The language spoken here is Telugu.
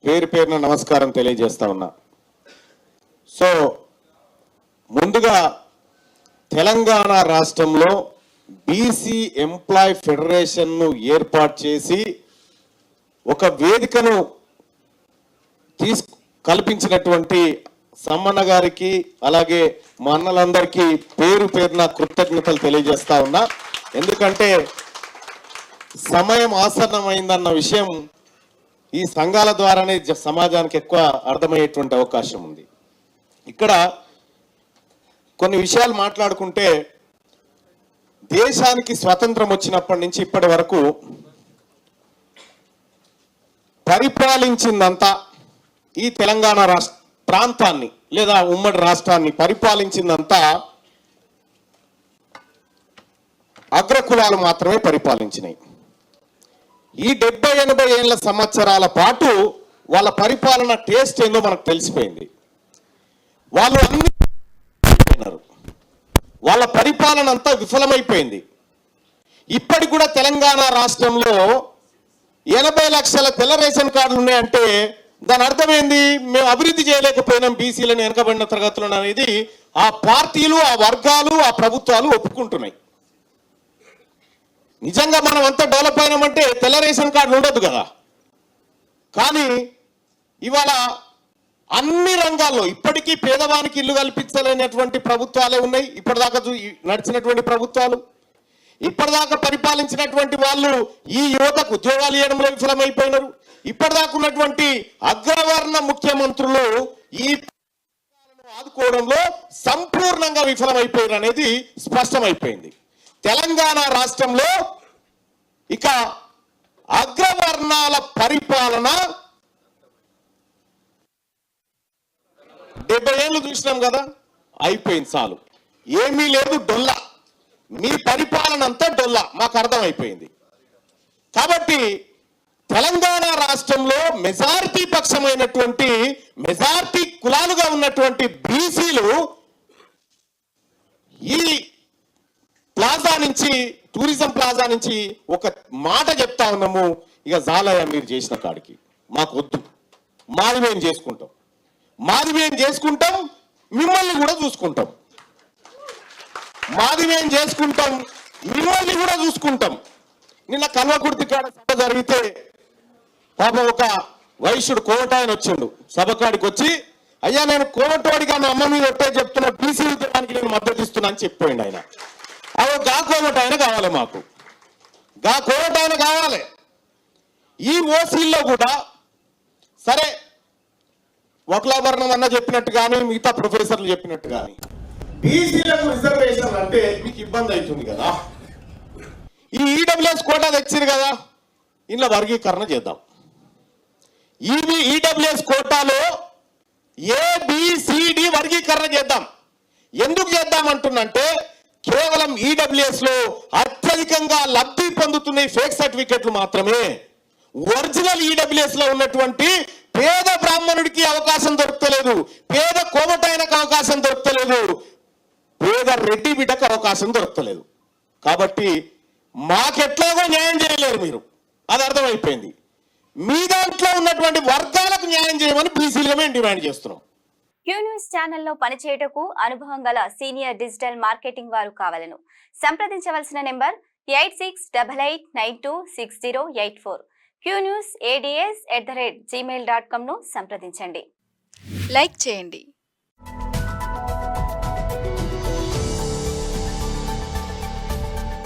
పేరు పేరున నమస్కారం తెలియజేస్తా ఉన్నా. సో ముందుగా తెలంగాణ రాష్ట్రంలో బీసీ ఎంప్లాయ్ ఫెడరేషన్ను ఏర్పాటు చేసి ఒక వేదికను కల్పించినటువంటి సమ్మన్న గారికి అలాగే మా అన్నలందరికీ పేరు పేరున కృతజ్ఞతలు తెలియజేస్తా ఉన్నా. ఎందుకంటే సమయం ఆసన్నమైందన్న విషయం ఈ సంఘాల ద్వారానే సమాజానికి ఎక్కువ అర్థమయ్యేటువంటి అవకాశం ఉంది. ఇక్కడ కొన్ని విషయాలు మాట్లాడుకుంటే దేశానికి స్వతంత్రం వచ్చినప్పటి నుంచి ఇప్పటి వరకు పరిపాలించిందంతా ఈ తెలంగాణ రాష్ట్ర ప్రాంతాన్ని లేదా ఉమ్మడి రాష్ట్రాన్ని పరిపాలించిందంతా అగ్రకులాలు మాత్రమే పరిపాలించినాయి. ఈ 70-80 ఏళ్ల సంవత్సరాల పాటు వాళ్ళ పరిపాలన టేస్ట్ ఏందో మనకు తెలిసిపోయింది. వాళ్ళు అన్ని వాళ్ళ పరిపాలన అంతా విఫలమైపోయింది. ఇప్పటికి కూడా తెలంగాణ రాష్ట్రంలో 80 లక్షల తెల్ల రేషన్ కార్డులు ఉన్నాయంటే దాని అర్థమైంది, మేము అభివృద్ధి చేయలేకపోయినాం బీసీలను, వెనకబడిన తరగతులను అనేది ఆ పార్టీలు, ఆ వర్గాలు, ఆ ప్రభుత్వాలు ఒప్పుకుంటున్నాయి. నిజంగా మనం అంతా డెవలప్ అయినామంటే తెల్ల రేషన్ కార్డులు ఉండదు కదా. కానీ ఇవాళ అన్ని రంగాల్లో ఇప్పటికీ పేదవానికి ఇల్లు కల్పించలేనటువంటి ప్రభుత్వాలే ఉన్నాయి. ఇప్పటిదాకా నడిచినటువంటి ప్రభుత్వాలు, ఇప్పటిదాకా పరిపాలించినటువంటి వాళ్ళు ఈ యువతకు ఉద్యోగాలు ఇవ్వడంలో విఫలమైపోయినారు. ఇప్పటిదాకా ఉన్నటువంటి అగ్రవర్ణ ముఖ్యమంత్రులు ఈ ఆదుకోవడంలో సంపూర్ణంగా విఫలమైపోయారు అనేది స్పష్టమైపోయింది. తెలంగాణ రాష్ట్రంలో ఇక అగ్రవర్ణాల పరిపాలన 70 ఏళ్ళు చూసినాం కదా, అయిపోయింది, చాలు, ఏమీ లేదు, డొల్లా, మీ పరిపాలన అంతా డొల్లా, మాకు అర్థమైపోయింది. కాబట్టి తెలంగాణ రాష్ట్రంలో మెజారిటీ పక్షమైనటువంటి మెజారిటీ కులాలుగా ఉన్నటువంటి బీసీలు ఈ ప్లాజా నుంచి, టూరిజం ప్లాజా నుంచి ఒక మాట చెప్తా ఉన్నాము, ఇక జాలయ మీరు చేసిన కాడికి మాకు వద్దు, మాది మేము చేసుకుంటాం, మాది మేము చేసుకుంటాం, మిమ్మల్ని కూడా చూసుకుంటాం, మాది మేము చేసుకుంటాం, మిమ్మల్ని కూడా చూసుకుంటాం. నిన్న కల్వకుర్తి కాడ సభ జరిగితే పాప ఒక వైశ్యుడు కోమటాయన వచ్చిండు. సభకాడికి వచ్చి, అయ్యా నేను కోమటోడిగా నా అమ్మ మీద ఒట్టే చెప్తున్నా, బీసీ ఉద్యమానికి నేను మద్దతు ఇస్తున్నా అని చెప్పిపోయిండు ఆయన. అవి గా కోమటాయన కావాలి, మాకు గా కోమటాయన కావాలి. ఈ ఓసీల్లో కూడా సరే వకులాభరణం అన్న చెప్పినట్టు కానీ మిగతా ప్రొఫెసర్లు చెప్పినట్టు కానీ బీసీలకు రిజర్వేషన్ అంటే మీకు ఇబ్బంది అవుతుంది కదా. ఈ ఈడబ్ల్యూఎస్ కోటా తెచ్చారు కదా, ఇంట్లో వర్గీకరణ చేద్దాం. ఈడబ్ల్యూఎస్ కోటాలో ఏబిసిడి వర్గీకరణ చేద్దాం. ఎందుకు చేద్దాం అంటున్నంటే కేవలం ఈడబ్ల్యూఎస్ లో అత్యధికంగా లబ్ధి పొందుతున్న ఫేక్ సర్టిఫికెట్లు మాత్రమే. ఒరిజినల్ ఈడబ్ల్యూఎస్ లో ఉన్నటువంటి పేద బ్రాహ్మణుడికి అవకాశం దొరకలేదు, పేద కోమటాయనకు అవకాశం దొరకలేదు, పేద రెడ్డి బిడ్డకు అవకాశం దొరకలేదు. కాబట్టి మాకెట్లాగో న్యాయం చేయలేరు మీరు, అది అర్థమైపోయింది. మీ దాంట్లో ఉన్నటువంటి వర్గాలకు న్యాయం చేయమని బీసీలుగా మేము డిమాండ్ చేస్తున్నాం. క్యూ న్యూస్ ఛానల్లో పనిచేయటకు అనుభవం గల సీనియర్ డిజిటల్ మార్కెటింగ్ వారు కావాలను సంప్రదించవలసిన నెంబర్ 8688926084. qnewsads@gmail.com ను సంప్రదించండి. లైక్ చేయండి,